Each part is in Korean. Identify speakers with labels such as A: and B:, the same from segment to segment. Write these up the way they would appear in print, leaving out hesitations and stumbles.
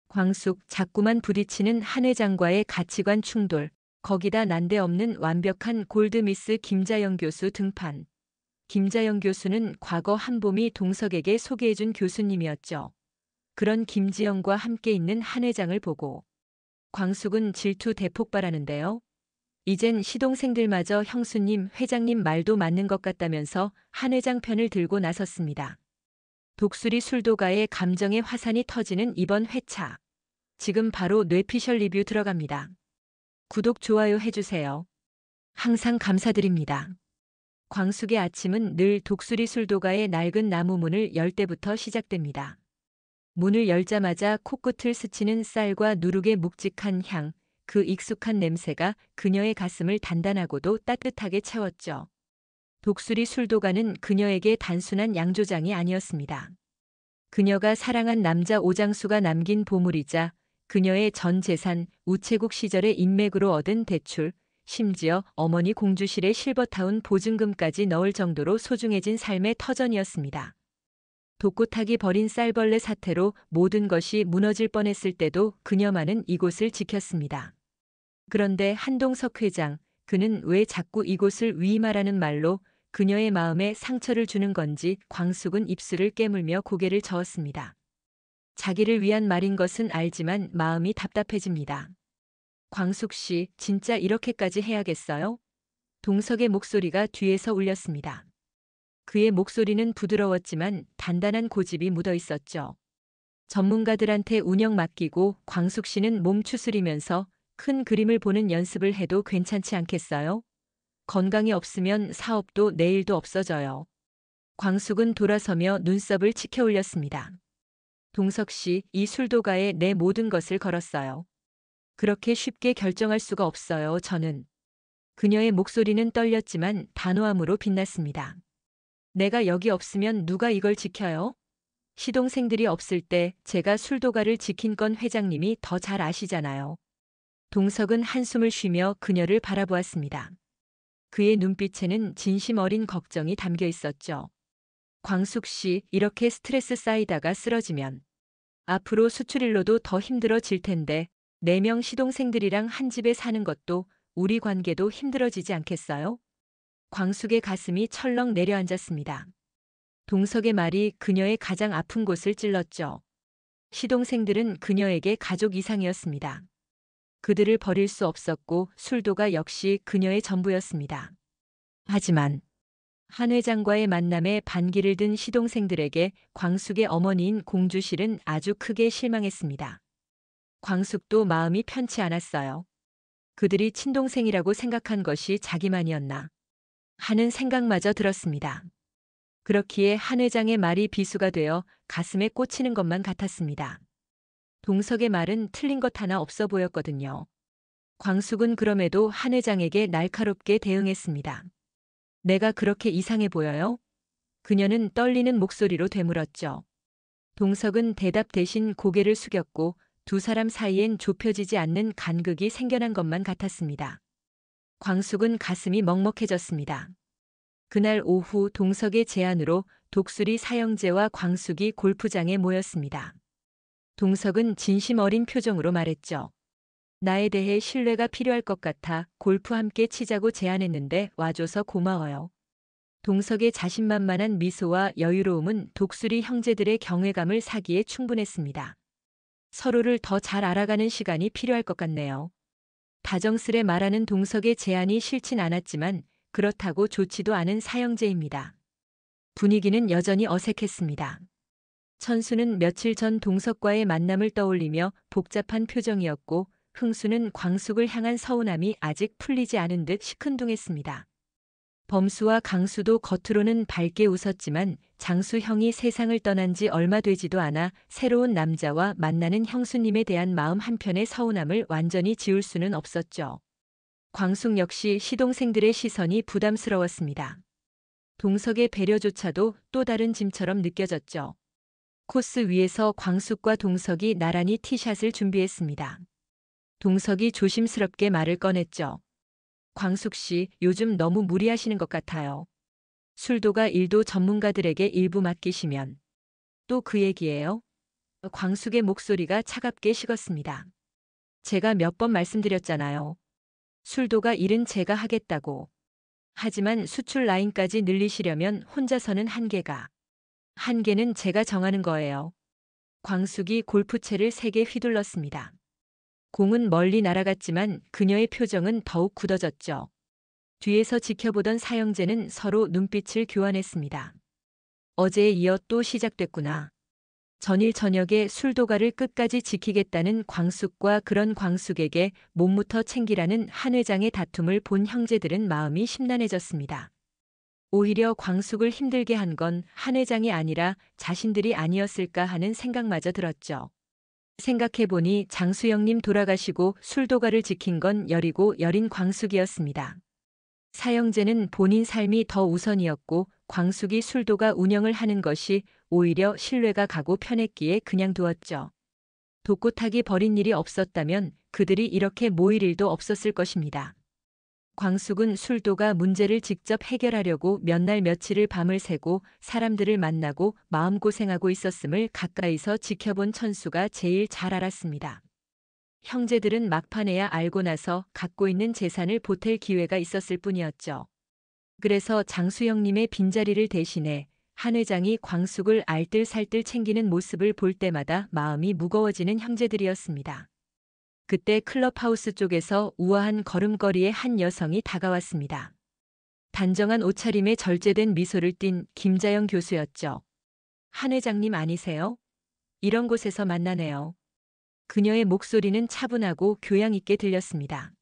A: 광숙 자꾸만 부딪히는 한 회장과의 가치관 충돌, 거기다 난데없는 완벽한 골드미스 김자영 교수 등판. 김자영 교수는 과거 한봄이 동석에게 소개해준 교수님이었죠. 그런 김지영과 함께 있는 한 회장을 보고 광숙은 질투 대폭발하는데요. 이젠 시동생들마저 형수님, 회장님 말도 맞는 것 같다면서 한 회장 편을 들고 나섰습니다. 독수리 술도가의 감정의 화산이 터지는 이번 회차. 지금 바로 뇌피셜 리뷰 들어갑니다. 구독, 좋아요 해주세요. 항상 감사드립니다. 광숙의 아침은 늘 독수리 술도가의 낡은 나무 문을 열 때부터 시작됩니다. 문을 열자마자 코끝을 스치는 쌀과 누룩의 묵직한 향, 그 익숙한 냄새가 그녀의 가슴을 단단하고도 따뜻하게 채웠죠. 독수리 술도가는 그녀에게 단순한 양조장이 아니었습니다. 그녀가 사랑한 남자 오장수가 남긴 보물이자 그녀의 전 재산, 우체국 시절의 인맥으로 얻은 대출, 심지어 어머니 공주실의 실버타운 보증금까지 넣을 정도로 소중해진 삶의 터전이었습니다. 독고타기 버린 쌀벌레 사태로 모든 것이 무너질 뻔했을 때도 그녀만은 이곳을 지켰습니다. 그런데 한동석 회장, 그는 왜 자꾸 이곳을 위임하라는 말로 그녀의 마음에 상처를 주는 건지 광숙은 입술을 깨물며 고개를 저었습니다. 자기를 위한 말인 것은 알지만 마음이 답답해집니다. 광숙 씨, 진짜 이렇게까지 해야겠어요? 동석의 목소리가 뒤에서 울렸습니다. 그의 목소리는 부드러웠지만 단단한 고집이 묻어 있었죠. 전문가들한테 운영 맡기고 광숙 씨는 몸 추스리면서 큰 그림을 보는 연습을 해도 괜찮지 않겠어요? 건강이 없으면 사업도 내일도 없어져요. 광숙은 돌아서며 눈썹을 치켜 올렸습니다. 동석 씨, 이 술도가에 내 모든 것을 걸었어요. 그렇게 쉽게 결정할 수가 없어요, 저는. 그녀의 목소리는 떨렸지만 단호함으로 빛났습니다. 내가 여기 없으면 누가 이걸 지켜요? 시동생들이 없을 때 제가 술도가를 지킨 건 회장님이 더 잘 아시잖아요. 동석은 한숨을 쉬며 그녀를 바라보았습니다. 그의 눈빛에는 진심 어린 걱정이 담겨 있었죠. 광숙 씨, 이렇게 스트레스 쌓이다가 쓰러지면 앞으로 수출일로도 더 힘들어질 텐데 4명 시동생들이랑 한 집에 사는 것도 우리 관계도 힘들어지지 않겠어요? 광숙의 가슴이 철렁 내려앉았습니다. 동석의 말이 그녀의 가장 아픈 곳을 찔렀죠. 시동생들은 그녀에게 가족 이상이었습니다. 그들을 버릴 수 없었고 술도가 역시 그녀의 전부였습니다. 하지만 한 회장과의 만남에 반기를 든 시동생들에게 광숙의 어머니인 공주실은 아주 크게 실망했습니다. 광숙도 마음이 편치 않았어요. 그들이 친동생이라고 생각한 것이 자기만이었나 하는 생각마저 들었습니다. 그렇기에 한 회장의 말이 비수가 되어 가슴에 꽂히는 것만 같았습니다. 동석의 말은 틀린 것 하나 없어 보였거든요. 광숙은 그럼에도 한 회장에게 날카롭게 대응했습니다. 내가 그렇게 이상해 보여요? 그녀는 떨리는 목소리로 되물었죠. 동석은 대답 대신 고개를 숙였고 두 사람 사이엔 좁혀지지 않는 간극이 생겨난 것만 같았습니다. 광숙은 가슴이 먹먹해졌습니다. 그날 오후 동석의 제안으로 독수리 사형제와 광숙이 골프장에 모였습니다. 동석은 진심 어린 표정으로 말했죠. 나에 대해 신뢰가 필요할 것 같아 골프 함께 치자고 제안했는데 와줘서 고마워요. 동석의 자신만만한 미소와 여유로움은 독수리 형제들의 경외감을 사기에 충분했습니다. 서로를 더 잘 알아가는 시간이 필요할 것 같네요. 다정스레 말하는 동석의 제안이 싫진 않았지만 그렇다고 좋지도 않은 사형제입니다. 분위기는 여전히 어색했습니다. 천수는 며칠 전 동석과의 만남을 떠올리며 복잡한 표정이었고 흥수는 광숙을 향한 서운함이 아직 풀리지 않은 듯 시큰둥했습니다. 범수와 강수도 겉으로는 밝게 웃었지만 장수 형이 세상을 떠난 지 얼마 되지도 않아 새로운 남자와 만나는 형수님에 대한 마음 한편의 서운함을 완전히 지울 수는 없었죠. 광숙 역시 시동생들의 시선이 부담스러웠습니다. 동석의 배려조차도 또 다른 짐처럼 느껴졌죠. 코스 위에서 광숙과 동석이 나란히 티샷을 준비했습니다. 동석이 조심스럽게 말을 꺼냈죠. 광숙 씨, 요즘 너무 무리하시는 것 같아요. 술도가 일도 전문가들에게 일부 맡기시면 또 그 얘기예요? 광숙의 목소리가 차갑게 식었습니다. 제가 몇 번 말씀드렸잖아요. 술도가 일은 제가 하겠다고. 하지만 수출 라인까지 늘리시려면 혼자서는 한계가. 한계는 제가 정하는 거예요. 광숙이 골프채를 세게 휘둘렀습니다. 공은 멀리 날아갔지만 그녀의 표정은 더욱 굳어졌죠. 뒤에서 지켜보던 사형제는 서로 눈빛을 교환했습니다. 어제에 이어 또 시작됐구나. 전일 저녁에 술도가를 끝까지 지키겠다는 광숙과 그런 광숙에게 몸부터 챙기라는 한 회장의 다툼을 본 형제들은 마음이 심란해졌습니다. 오히려 광숙을 힘들게 한 건 한 회장이 아니라 자신들이 아니었을까 하는 생각마저 들었죠. 생각해보니 장수영님 돌아가시고 술도가를 지킨 건 여리고 여린 광숙이었습니다. 사형제는 본인 삶이 더 우선이었고 광숙이 술도가 운영을 하는 것이 오히려 신뢰가 가고 편했기에 그냥 두었죠. 독고타기 벌인 일이 없었다면 그들이 이렇게 모일 일도 없었을 것입니다. 광숙은 술도가 문제를 직접 해결하려고 몇 날 며칠을 밤을 새고 사람들을 만나고 마음고생하고 있었음을 가까이서 지켜본 천수가 제일 잘 알았습니다. 형제들은 막판에야 알고 나서 갖고 있는 재산을 보탤 기회가 있었을 뿐이었죠. 그래서 장수영님의 빈자리를 대신해 한 회장이 광숙을 알뜰살뜰 챙기는 모습을 볼 때마다 마음이 무거워지는 형제들이었습니다. 그때 클럽하우스 쪽에서 우아한 걸음걸이의 한 여성이 다가왔습니다. 단정한 옷차림에 절제된 미소를 띤 김자영 교수였죠. 한 회장님 아니세요? 이런 곳에서 만나네요. 그녀의 목소리는 차분하고 교양 있게 들렸습니다.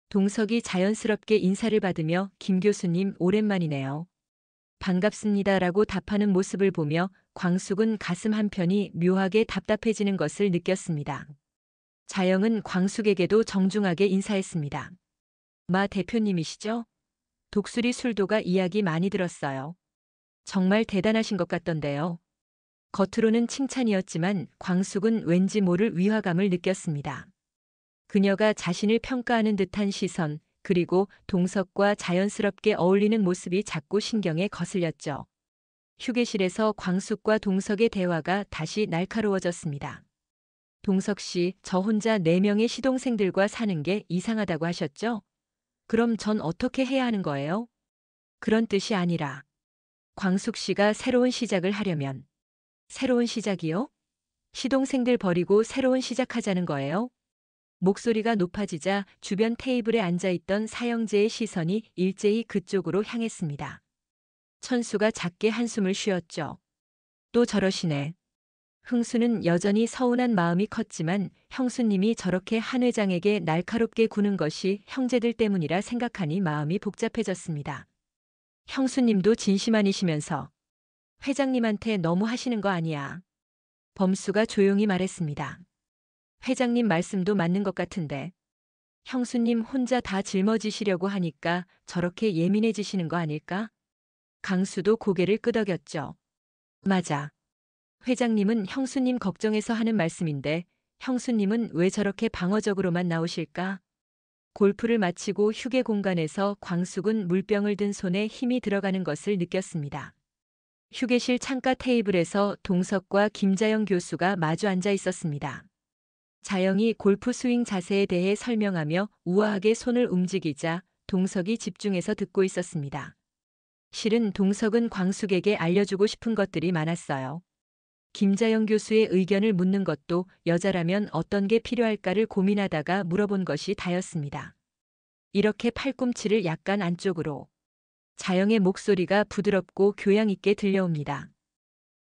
A: 동석이 자연스럽게 인사를 받으며 김 교수님 오랜만이네요. 반갑습니다라고 답하는 모습을 보며 광숙은 가슴 한편이 묘하게 답답해지는 것을 느꼈습니다. 자영은 광숙에게도 정중하게 인사했습니다. 마 대표님이시죠? 독수리 술도가 이야기 많이 들었어요. 정말 대단하신 것 같던데요. 겉으로는 칭찬이었지만 광숙은 왠지 모를 위화감을 느꼈습니다. 그녀가 자신을 평가하는 듯한 시선, 그리고 동석과 자연스럽게 어울리는 모습이 자꾸 신경에 거슬렸죠. 휴게실에서 광숙과 동석의 대화가 다시 날카로워졌습니다. 동석 씨, 저 혼자 4명의 시동생들과 사는 게 이상하다고 하셨죠? 그럼 전 어떻게 해야 하는 거예요? 그런 뜻이 아니라 광숙 씨가 새로운 시작을 하려면 새로운 시작이요? 시동생들 버리고 새로운 시작하자는 거예요? 목소리가 높아지자 주변 테이블에 앉아있던 사형제의 시선이 일제히 그쪽으로 향했습니다. 천수가 작게 한숨을 쉬었죠. 또 저러시네. 흥수는 여전히 서운한 마음이 컸지만 형수님이 저렇게 한 회장에게 날카롭게 구는 것이 형제들 때문이라 생각하니 마음이 복잡해졌습니다. 형수님도 진심 아니시면서 회장님한테 너무 하시는 거 아니야. 범수가 조용히 말했습니다. 회장님 말씀도 맞는 것 같은데 형수님 혼자 다 짊어지시려고 하니까 저렇게 예민해지시는 거 아닐까? 강수도 고개를 끄덕였죠. 맞아. 회장님은 형수님 걱정해서 하는 말씀인데 형수님은 왜 저렇게 방어적으로만 나오실까? 골프를 마치고 휴게 공간에서 광숙은 물병을 든 손에 힘이 들어가는 것을 느꼈습니다. 휴게실 창가 테이블에서 동석과 김자영 교수가 마주 앉아 있었습니다. 자영이 골프 스윙 자세에 대해 설명하며 우아하게 손을 움직이자 동석이 집중해서 듣고 있었습니다. 실은 동석은 광숙에게 알려주고 싶은 것들이 많았어요. 김자영 교수의 의견을 묻는 것도 여자라면 어떤 게 필요할까를 고민하다가 물어본 것이 다였습니다. 이렇게 팔꿈치를 약간 안쪽으로. 자영의 목소리가 부드럽고 교양 있게 들려옵니다.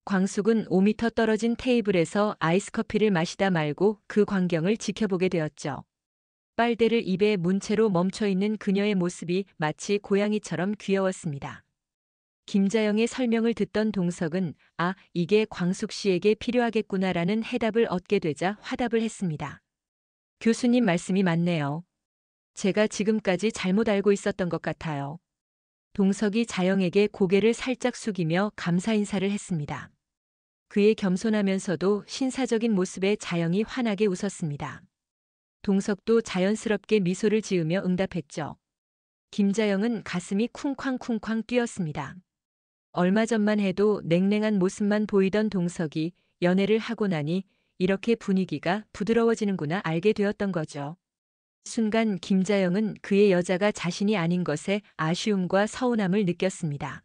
A: 광숙은 5m 떨어진 테이블에서 아이스 커피를 마시다 말고 그 광경을 지켜보게 되었죠. 빨대를 입에 문 채로 멈춰있는 그녀의 모습이 마치 고양이처럼 귀여웠습니다. 김자영의 설명을 듣던 동석은 아, 이게 광숙 씨에게 필요하겠구나라는 해답을 얻게 되자 화답을 했습니다. 교수님 말씀이 맞네요. 제가 지금까지 잘못 알고 있었던 것 같아요. 동석이 자영에게 고개를 살짝 숙이며 감사 인사를 했습니다. 그의 겸손하면서도 신사적인 모습에 자영이 환하게 웃었습니다. 동석도 자연스럽게 미소를 지으며 응답했죠. 김자영은 가슴이 쿵쾅쿵쾅 뛰었습니다. 얼마 전만 해도 냉랭한 모습만 보이던 동석이 연애를 하고 나니 이렇게 분위기가 부드러워지는구나 알게 되었던 거죠. 순간 김자영은 그의 여자가 자신이 아닌 것에 아쉬움과 서운함을 느꼈습니다.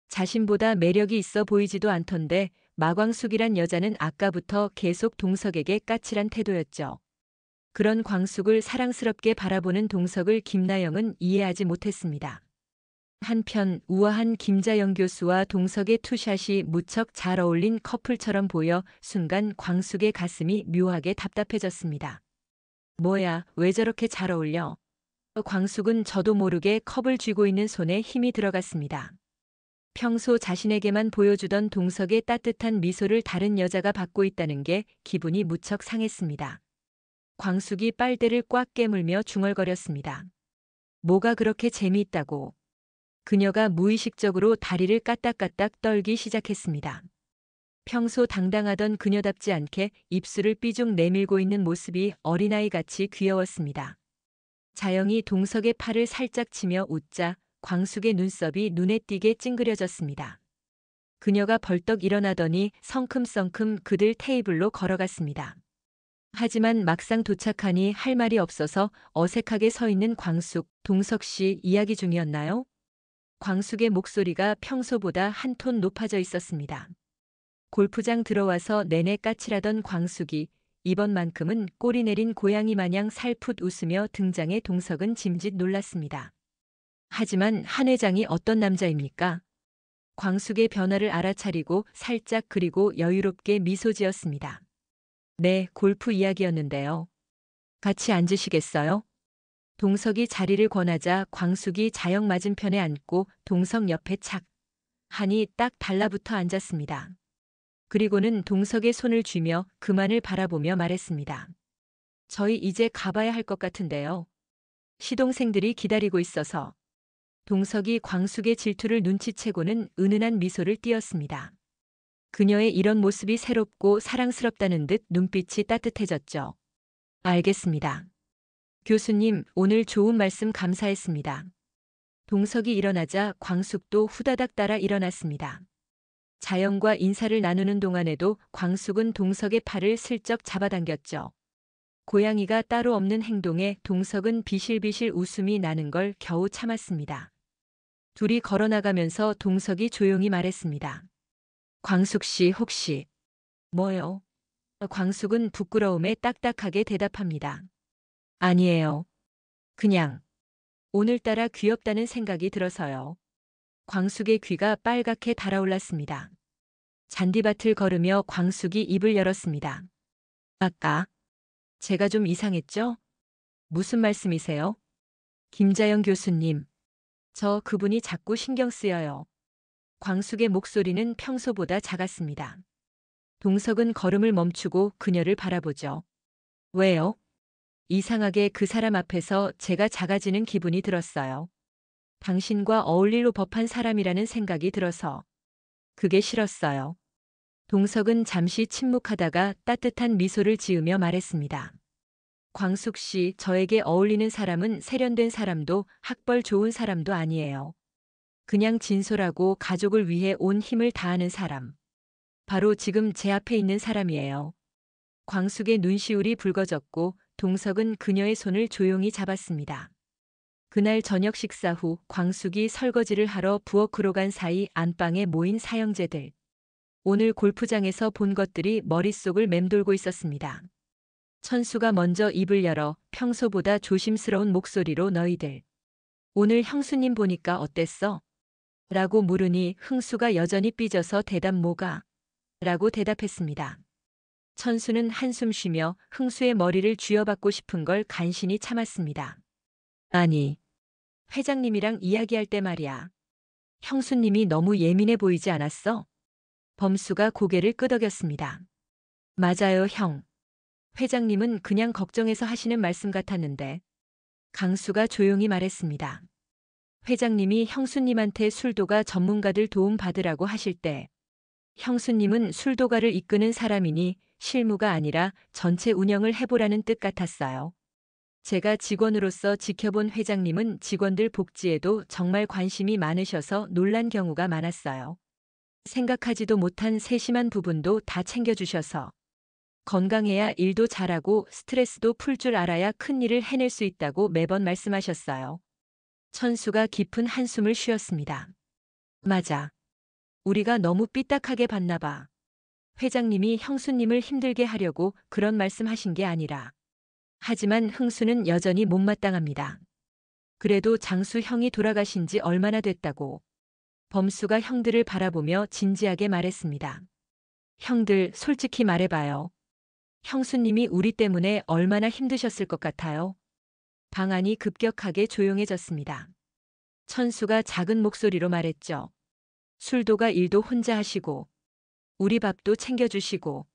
A: 자신보다 매력이 있어 보이지도 않던데 마광숙이란 여자는 아까부터 계속 동석에게 까칠한 태도였죠. 그런 광숙을 사랑스럽게 바라보는 동석을 김나영은 이해하지 못했습니다. 한편 우아한 김자영 교수와 동석의 투샷이 무척 잘 어울린 커플처럼 보여 순간 광숙의 가슴이 묘하게 답답해졌습니다. 뭐야, 왜 저렇게 잘 어울려? 광숙은 저도 모르게 컵을 쥐고 있는 손에 힘이 들어갔습니다. 평소 자신에게만 보여주던 동석의 따뜻한 미소를 다른 여자가 받고 있다는 게 기분이 무척 상했습니다. 광숙이 빨대를 꽉 깨물며 중얼거렸습니다. 뭐가 그렇게 재미있다고. 그녀가 무의식적으로 다리를 까딱까딱 떨기 시작했습니다. 평소 당당하던 그녀답지 않게 입술을 삐죽 내밀고 있는 모습이 어린아이같이 귀여웠습니다. 자영이 동석의 팔을 살짝 치며 웃자 광숙의 눈썹이 눈에 띄게 찡그려졌습니다. 그녀가 벌떡 일어나더니 성큼성큼 그들 테이블로 걸어갔습니다. 하지만 막상 도착하니 할 말이 없어서 어색하게 서 있는 광숙, 동석 씨 이야기 중이었나요? 광숙의 목소리가 평소보다 한 톤 높아져 있었습니다. 골프장 들어와서 내내 까칠하던 광숙이 이번만큼은 꼬리 내린 고양이 마냥 살풋 웃으며 등장해 동석은 짐짓 놀랐습니다. 하지만 한 회장이 어떤 남자입니까? 광숙의 변화를 알아차리고 살짝 그리고 여유롭게 미소 지었습니다. 네, 골프 이야기였는데요. 같이 앉으시겠어요? 동석이 자리를 권하자 광숙이 자영 맞은편에 앉고 동석 옆에 착 하니 딱 달라붙어 앉았습니다. 그리고는 동석의 손을 쥐며 그만을 바라보며 말했습니다. 저희 이제 가봐야 할 것 같은데요. 시동생들이 기다리고 있어서. 동석이 광숙의 질투를 눈치채고는 은은한 미소를 띄었습니다. 그녀의 이런 모습이 새롭고 사랑스럽다는 듯 눈빛이 따뜻해졌죠. 알겠습니다. 교수님, 오늘 좋은 말씀 감사했습니다. 동석이 일어나자 광숙도 후다닥 따라 일어났습니다. 자영과 인사를 나누는 동안에도 광숙은 동석의 팔을 슬쩍 잡아당겼죠. 고양이가 따로 없는 행동에 동석은 비실비실 웃음이 나는 걸 겨우 참았습니다. 둘이 걸어나가면서 동석이 조용히 말했습니다. 광숙 씨 혹시 뭐요? 광숙은 부끄러움에 딱딱하게 대답합니다. 아니에요. 그냥 오늘따라 귀엽다는 생각이 들어서요. 광숙의 귀가 빨갛게 달아올랐습니다. 잔디밭을 걸으며 광숙이 입을 열었습니다. 아까 제가 좀 이상했죠? 무슨 말씀이세요? 김자영 교수님. 저 그분이 자꾸 신경 쓰여요. 광숙의 목소리는 평소보다 작았습니다. 동석은 걸음을 멈추고 그녀를 바라보죠. 왜요? 이상하게 그 사람 앞에서 제가 작아지는 기분이 들었어요. 당신과 어울릴 법한 사람이라는 생각이 들어서. 그게 싫었어요. 동석은 잠시 침묵하다가 따뜻한 미소를 지으며 말했습니다. 광숙 씨, 저에게 어울리는 사람은 세련된 사람도 학벌 좋은 사람도 아니에요. 그냥 진솔하고 가족을 위해 온 힘을 다하는 사람. 바로 지금 제 앞에 있는 사람이에요. 광숙의 눈시울이 붉어졌고 동석은 그녀의 손을 조용히 잡았습니다. 그날 저녁 식사 후 광숙이 설거지를 하러 부엌으로 간 사이 안방에 모인 사형제들. 오늘 골프장에서 본 것들이 머릿속을 맴돌고 있었습니다. 천수가 먼저 입을 열어 평소보다 조심스러운 목소리로 너희들. 오늘 형수님 보니까 어땠어? 라고 물으니 흥수가 여전히 삐져서 대답 뭐가? 라고 대답했습니다. 천수는 한숨 쉬며 흥수의 머리를 쥐어받고 싶은 걸 간신히 참았습니다. 아니, 회장님이랑 이야기할 때 말이야. 형수님이 너무 예민해 보이지 않았어? 범수가 고개를 끄덕였습니다. 맞아요, 형. 회장님은 그냥 걱정해서 하시는 말씀 같았는데. 강수가 조용히 말했습니다. 회장님이 형수님한테 술도가 전문가들 도움 받으라고 하실 때 형수님은 술도가를 이끄는 사람이니 실무가 아니라 전체 운영을 해보라는 뜻 같았어요. 제가 직원으로서 지켜본 회장님은 직원들 복지에도 정말 관심이 많으셔서 놀란 경우가 많았어요. 생각하지도 못한 세심한 부분도 다 챙겨주셔서 건강해야 일도 잘하고 스트레스도 풀 줄 알아야 큰 일을 해낼 수 있다고 매번 말씀하셨어요. 천수가 깊은 한숨을 쉬었습니다. 맞아. 우리가 너무 삐딱하게 봤나 봐. 회장님이 형수님을 힘들게 하려고 그런 말씀하신 게 아니라. 하지만 흥수는 여전히 못마땅합니다. 그래도 장수 형이 돌아가신 지 얼마나 됐다고. 범수가 형들을 바라보며 진지하게 말했습니다. 형들, 솔직히 말해봐요. 형수님이 우리 때문에 얼마나 힘드셨을 것 같아요? 방 안이 급격하게 조용해졌습니다. 천수가 작은 목소리로 말했죠. 술도가 일도 혼자 하시고, 우리 밥도 챙겨주시고,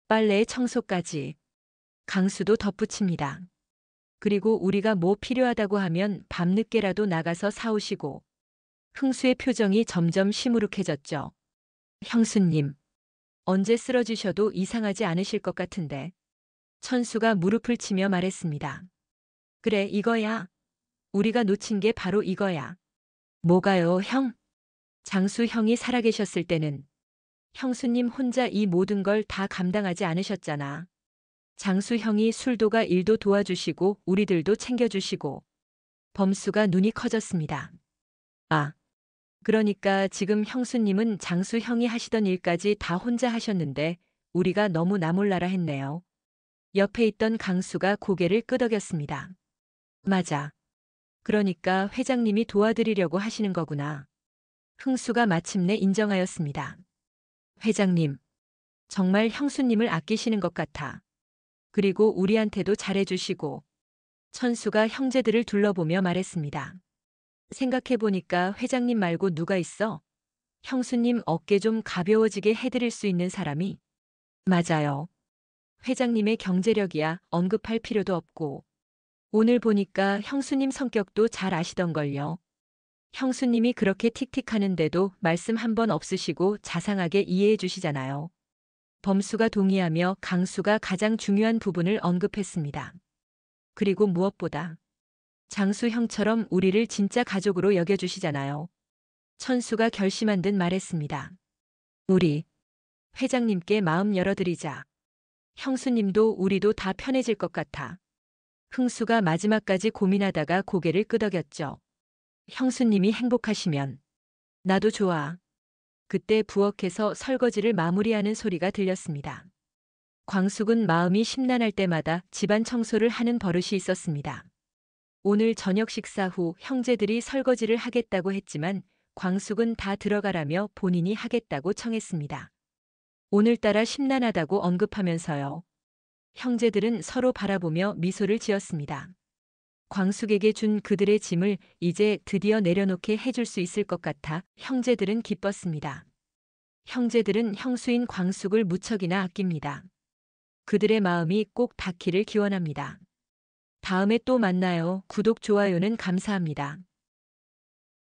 A: 빨래 청소까지. 강수도 덧붙입니다. 그리고 우리가 뭐 필요하다고 하면 밤늦게라도 나가서 사오시고. 흥수의 표정이 점점 시무룩해졌죠. 형수님, 언제 쓰러지셔도 이상하지 않으실 것 같은데. 천수가 무릎을 치며 말했습니다. 그래, 이거야. 우리가 놓친 게 바로 이거야. 뭐가요, 형? 장수 형이 살아계셨을 때는 형수님 혼자 이 모든 걸 다 감당하지 않으셨잖아. 장수 형이 술도가 일도 도와주시고 우리들도 챙겨주시고. 범수가 눈이 커졌습니다. 아, 그러니까 지금 형수님은 장수 형이 하시던 일까지 다 혼자 하셨는데 우리가 너무 나몰라라 했네요. 옆에 있던 강수가 고개를 끄덕였습니다. 맞아. 그러니까 회장님이 도와드리려고 하시는 거구나. 흥수가 마침내 인정하였습니다. 회장님, 정말 형수님을 아끼시는 것 같아. 그리고 우리한테도 잘해주시고. 천수가 형제들을 둘러보며 말했습니다. 생각해보니까 회장님 말고 누가 있어? 형수님 어깨 좀 가벼워지게 해드릴 수 있는 사람이? 맞아요. 회장님의 경제력이야 언급할 필요도 없고. 오늘 보니까 형수님 성격도 잘 아시던걸요. 형수님이 그렇게 틱틱하는데도 말씀 한 번 없으시고 자상하게 이해해 주시잖아요. 범수가 동의하며 강수가 가장 중요한 부분을 언급했습니다. 그리고 무엇보다 장수 형처럼 우리를 진짜 가족으로 여겨주시잖아요. 천수가 결심한 듯 말했습니다. 우리 회장님께 마음 열어드리자. 형수님도 우리도 다 편해질 것 같아. 흥수가 마지막까지 고민하다가 고개를 끄덕였죠. 형수님이 행복하시면 나도 좋아. 그때 부엌에서 설거지를 마무리하는 소리가 들렸습니다. 광숙은 마음이 심란할 때마다 집안 청소를 하는 버릇이 있었습니다. 오늘 저녁 식사 후 형제들이 설거지를 하겠다고 했지만 광숙은 다 들어가라며 본인이 하겠다고 청했습니다. 오늘따라 심란하다고 언급하면서요. 형제들은 서로 바라보며 미소를 지었습니다. 광숙에게 준 그들의 짐을 이제 드디어 내려놓게 해줄 수 있을 것 같아 형제들은 기뻤습니다. 형제들은 형수인 광숙을 무척이나 아낍니다. 그들의 마음이 꼭 닿기를 기원합니다. 다음에 또 만나요. 구독, 좋아요는 감사합니다.